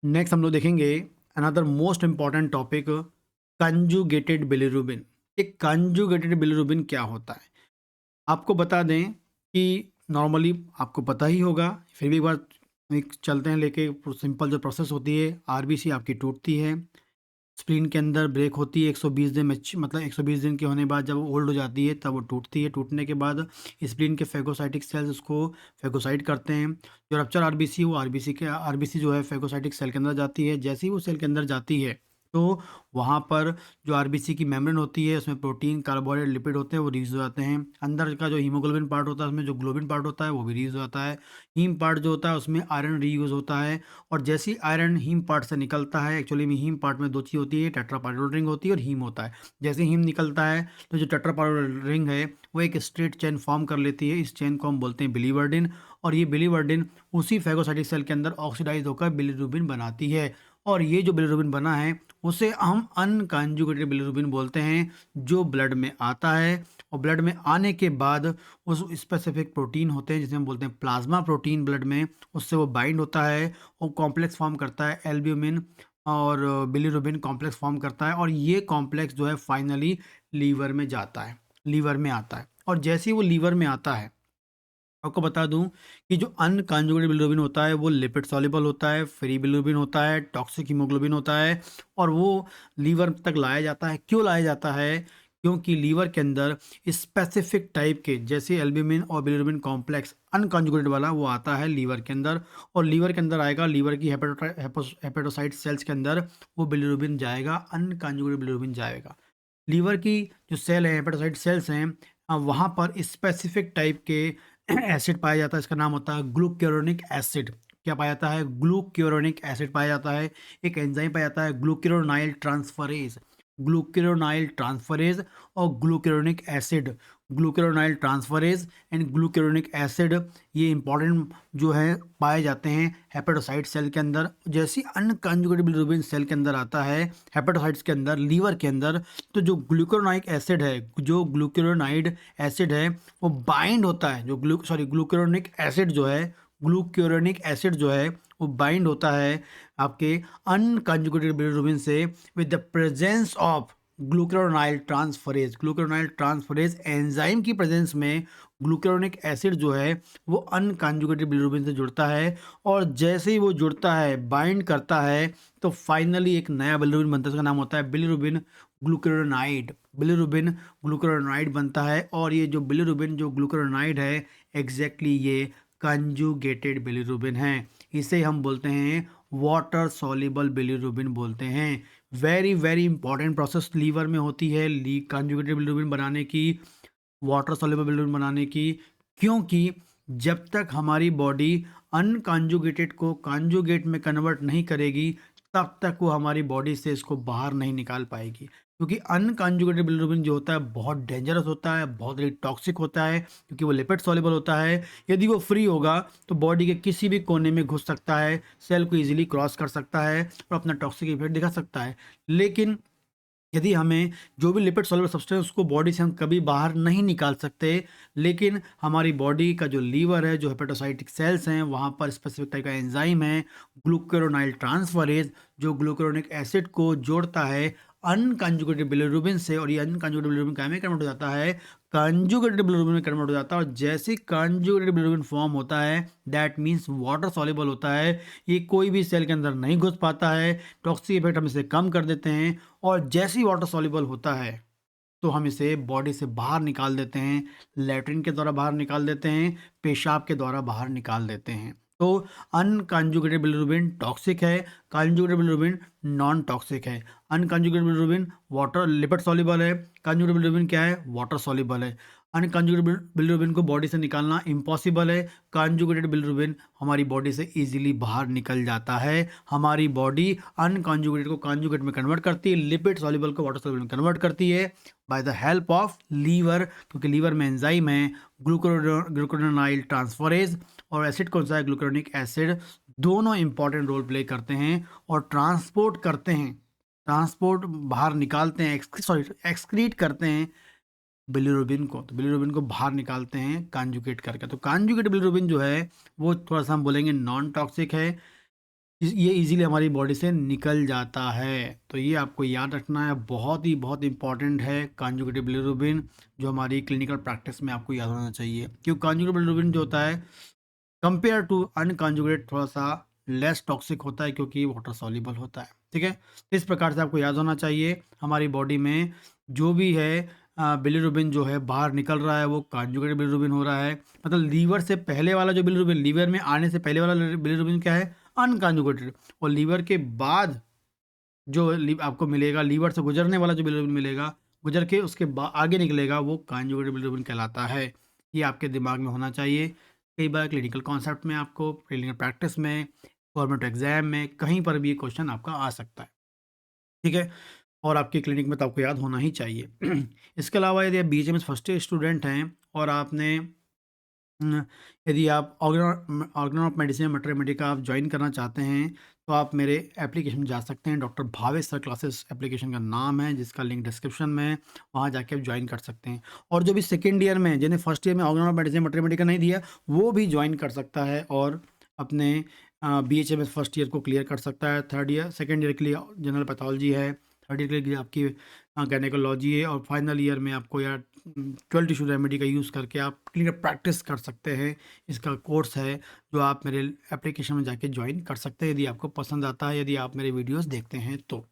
Next हम लोग देखेंगे another most important topic, conjugated bilirubin. एक कंजुगेटेड बिलिरुबिन क्या होता है? आपको बता दें कि नॉर्मली आपको पता ही होगा, फिर भी एक बार एक चलते हैं लेके। सिंपल जो प्रोसेस होती है, आरबीसी आपकी टूटती है, स्प्लीन के अंदर ब्रेक होती है 120 दिन में, मतलब 120 दिन के होने के बाद जब वो ओल्ड हो जाती है तब वो टूटती है। टूटने के बाद स्प्लीन के फेगोसाइटिक सेल्स उसको फेगोसाइट करते हैं। जो रप्चर आरबीसी, वो आरबीसी जो है फेगोसाइटिक सेल के अंदर जाती है। जैसे ही वो सेल के अंदर जाती है तो वहाँ पर जो आरबीसी की मेम्ब्रेन होती है, उसमें प्रोटीन, कार्बोहाइड्रेट, लिपिड होते हैं, वो रिलीज हो जाते हैं। अंदर का जो हीमोग्लोबिन पार्ट होता है, उसमें जो ग्लोबिन पार्ट होता है वो भी रिलीज हो जाता है। हीम पार्ट जो होता है उसमें आयरन रीयूज होता है। और जैसे ही आयरन हीम पार्ट से निकलता है, एक्चुअली में हीम पार्ट में दो चीज़ होती है, टेट्रापाइरोल रिंग होती है और हीम होता है। जैसे हीम निकलता है तो जो टेट्रापाइरोल रिंग है वो एक स्ट्रेट चेन फॉर्म कर लेती है। इस चेन को हम बोलते हैं बिलीवर्डिन। और ये बिलीवर्डिन उसी फेगोसाइटिक सेल के अंदर ऑक्सीडाइज होकर बिलीरुबिन बनाती है। और ये जो बिलीरुबिन बना है उसे हम अनकंजुगेटेड बिलीरुबिन बोलते हैं, जो ब्लड में आता है। और ब्लड में आने के बाद उस स्पेसिफिक प्रोटीन होते हैं जिसे हम बोलते हैं प्लाज्मा प्रोटीन, ब्लड में उससे वो बाइंड होता है और कॉम्प्लेक्स फॉर्म करता है एल्ब्यूमिन, और बिलीरुबिन कॉम्प्लेक्स फॉर्म करता है। और ये कॉम्प्लेक्स जो है फाइनली लीवर में जाता है, लीवर में आता है। और जैसे ही वो लीवर में आता है, आपको बता दूं कि जो अनकंजुगेटेड बिलीरुबिन होता है वो लिपिड सॉल्युबल होता है, फ्री बिलीरुबिन होता है, टॉक्सिक हीमोग्लोबिन होता है। और वो लीवर तक लाया जाता है। क्यों लाया जाता है? क्योंकि लीवर के अंदर स्पेसिफिक टाइप के, जैसे एल्ब्यूमिन और बिलीरुबिन कॉम्प्लेक्स अनकंजुगेटेड वाला, वो आता है लीवर के अंदर। और लीवर के अंदर आएगा, लीवर की हेपेटोसाइट सेल्स के अंदर वो बिलीरुबिन जाएगा, अनकंजुगेटेड बिलीरुबिन जाएगा। लीवर की जो सेल है, हेपेटोसाइट सेल्स हैं, वहाँ पर स्पेसिफिक टाइप के एसिड पाया जाता है। इसका नाम होता है ग्लूक्यूरोनिक एसिड। क्या पाया जाता है? ग्लूक्यूरोनिक एसिड पाया जाता है। एक एंजाइम पाया जाता है ग्लूक्यूरोनाइल ट्रांसफरेज। ग्लूक्यूरोनाइल ट्रांसफरेज और ग्लूक्यूरोनिक एसिड, ग्लूक्यूरोनाइल ट्रांसफरेज एंड ग्लूक्यूरोनिक एसिड, ये इंपॉर्टेंट जो है पाए जाते हैं हेपेटोसाइट सेल के अंदर। जैसे अनकंजुगेटेड बिलीरुबिन सेल के अंदर आता है, हेपेटोसाइट्स के अंदर, लीवर के अंदर, तो जो ग्लूक्यूरोनाइक एसिड है, जो ग्लूक्यूरोनाइड एसिड है, वो बाइंड होता है। जो ग्लूक्यूरोनिक एसिड जो है, ग्लूक्यूरोनिक एसिड जो है वो बाइंड होता है आपके अनकंजुगेटेड बिलीरुबिन से with the presence of glucuronyl transferase. Glucuronyl transferase enzyme की प्रेजेंस में ग्लूक्यूरोनिक एसिड जो है वो अनकंजुगेटेड बिलीरुबिन से जुड़ता है। और जैसे ही वो जुड़ता है, बाइंड करता है, तो फाइनली एक नया बिलीरुबिन बनता है। उसका नाम होता है बिलीरुबिन ग्लूक्यूरोनाइड। बिलीरुबिन ग्लूक्यूरोनाइड बनता है। और ये जो बिलीरुबिन, जो ग्लूक्यूरोनाइड है, एग्जैक्टली ये कंजुगेटेड बिलीरुबिन है। इसे हम बोलते हैं वाटर सॉल्युबल बिलीरुबिन बोलते हैं। Very very important process liver में होती है कंजुगेटेड बिलीरुबिन बनाने की, वाटर सॉल्युबल बिलीरुबिन बनाने की। क्योंकि जब तक हमारी बॉडी अनकंजुगेटेड को कंजुगेट में कन्वर्ट नहीं करेगी, तब तक वो हमारी बॉडी से इसको बाहर नहीं निकाल पाएगी। क्योंकि अनकंजुगेटेड बिलीरुबिन जो होता है बहुत डेंजरस होता है, बहुत ही टॉक्सिक होता है, क्योंकि वो लिपिड सॉल्युबल होता है। यदि वो फ्री होगा तो बॉडी के किसी भी कोने में घुस सकता है, सेल को इजीली क्रॉस कर सकता है और अपना टॉक्सिक इफेक्ट दिखा सकता है। लेकिन यदि हमें जो भी लिपिड सॉल्युबल सब्सटेंस, उसको बॉडी से हम कभी बाहर नहीं निकाल सकते। लेकिन हमारी बॉडी का जो लीवर है, जो हेपेटोसाइटिक सेल्स हैं, वहाँ पर स्पेसिफिक टाइप का एंजाइम है ग्लूक्यूरोनाइल ट्रांसफरेज, जो ग्लूक्यूरोनिक एसिड को जोड़ता है अनकंजुगेटेड बिलीरुबिन से। और ये अनकंजुगेटेड बिलीरुबिन क्या में कन्वर्ट हो जाता है? कंजुगेटेड बिलीरुबिन में कन्वर्ट हो जाता है। और जैसे ही कंजुगेटेड बिलीरुबिन फॉर्म होता है, दैट मीन्स वाटर सॉल्युबल होता है। ये कोई भी सेल के अंदर नहीं घुस पाता है। टॉक्सिक इफेक्ट हम इसे कम कर देते हैं। और जैसे ही वाटर सॉल्युबल होता है तो हम इसे बॉडी से बाहर निकाल देते हैं, लैट्रिन के द्वारा बाहर निकाल देते हैं, पेशाब के द्वारा बाहर निकाल देते हैं। तो अनकंजुगेटेड बिलीरुबिन टॉक्सिक है, कंजुगेटेड बिलीरुबिन नॉन टॉक्सिक है। Unconjugated bilirubin water lipid soluble है, कंजुगेटेड बिलीरुबिन क्या है? वाटर सॉल्युबल है। अनकंजुगेटेड बिलीरुबिन को बॉडी से निकालना इम्पॉसिबल है। कंजुगेटेड बिलीरुबिन हमारी बॉडी से इजीली बाहर निकल जाता है। हमारी बॉडी अनकंजुगेटेड को कंजुगेट में कन्वर्ट करती है, लिपिड सॉल्युबल को वाटर सॉल्युबल में कन्वर्ट करती है by the help of liver. क्योंकि लीवर में एंजाइम है ग्लूकोरोनाइल ट्रांसफरेज, और एसिड कौन सा है? Glucuronic acid. दोनों इंपॉर्टेंट रोल प्ले करते हैं और ट्रांसपोर्ट करते हैं, ट्रांसपोर्ट बाहर निकालते हैं, एक्सक्रीट करते हैं बिलीरुबिन को। तो बिलीरुबिन को बाहर निकालते हैं कंजुगेट करके। तो कंजुगेट बिलीरुबिन जो है वो थोड़ा सा हम बोलेंगे नॉन टॉक्सिक है। ये इजीली हमारी बॉडी से निकल जाता है। तो ये आपको याद रखना है, बहुत इंपॉर्टेंट है कॉन्जुगेटिव बिलिरुबिन, जो हमारी क्लिनिकल प्रैक्टिस में आपको याद होना चाहिए। क्योंकि कॉन्जुगेटिव बिलिरुबिन जो होता है कंपेयर टू अनकॉन्जुगेट थोड़ा सा लेस टॉक्सिक होता है, क्योंकि वाटर सॉल्युबल होता है। ठीक है, तो इस प्रकार से आपको याद होना चाहिए हमारी बॉडी में जो भी है बिलिरुबिन जो है बाहर निकल रहा है वो कॉन्जुगेटेड बिलिरुबिन हो रहा है। मतलब लीवर से पहले वाला जो बिलिरुबिन, लीवर में आने से पहले वाला बिलिरुबिन क्या है, अनकॉन्जुगेटेड। और लीवर के बाद जो आपको मिलेगा, लीवर से गुजरने वाला जो बिलिरुबिन मिलेगा, गुजर के उसके आगे निकलेगा, वो कॉन्जुगेटेड बिलिरुबिन कहलाता है। ये आपके दिमाग में होना चाहिए। कई बार क्लिनिकल कॉन्सेप्ट में, आपको क्लिनिकल प्रैक्टिस में, गवर्नमेंट एग्जाम में, कहीं पर भी ये क्वेश्चन आपका आ सकता है। ठीक है, और आपकी क्लिनिक में तो आपको याद होना ही चाहिए। इसके अलावा यदि आप बीएचएमएस फर्स्ट ईयर स्टूडेंट हैं और आपने यदि आप ऑर्गन ऑफ मेडिसिन मैटरमेडी का आप ज्वाइन करना चाहते हैं, तो आप मेरे एप्लीकेशन में जा सकते हैं। Doctor Bhavesh sir classes application का नाम है, जिसका लिंक डिस्क्रिप्शन में है, वहाँ जाके आप ज्वाइन कर सकते हैं। और जो भी सेकेंड ईयर में, जिन्हें फर्स्ट ईयर में ऑर्गन ऑफ मेडिसिन मैटरमेडी का नहीं दिया, वो भी ज्वाइन कर सकता है और अपने बीएचएमएस फर्स्ट ईयर को क्लियर कर सकता है। थर्ड ईयर, सेकेंड ईयर के लिए जनरल पैथोलॉजी है, थर्ड ईयर के लिए आपकी गायनेकोलॉजी है, और फाइनल ईयर में आपको या 12 टिश्यू रेमेडी का यूज़ करके आप क्लिनिकल प्रैक्टिस कर सकते हैं। इसका कोर्स है जो आप मेरे एप्लीकेशन में जाके ज्वाइन कर सकते हैं, यदि आपको पसंद आता है, यदि आप मेरे वीडियोस देखते हैं तो।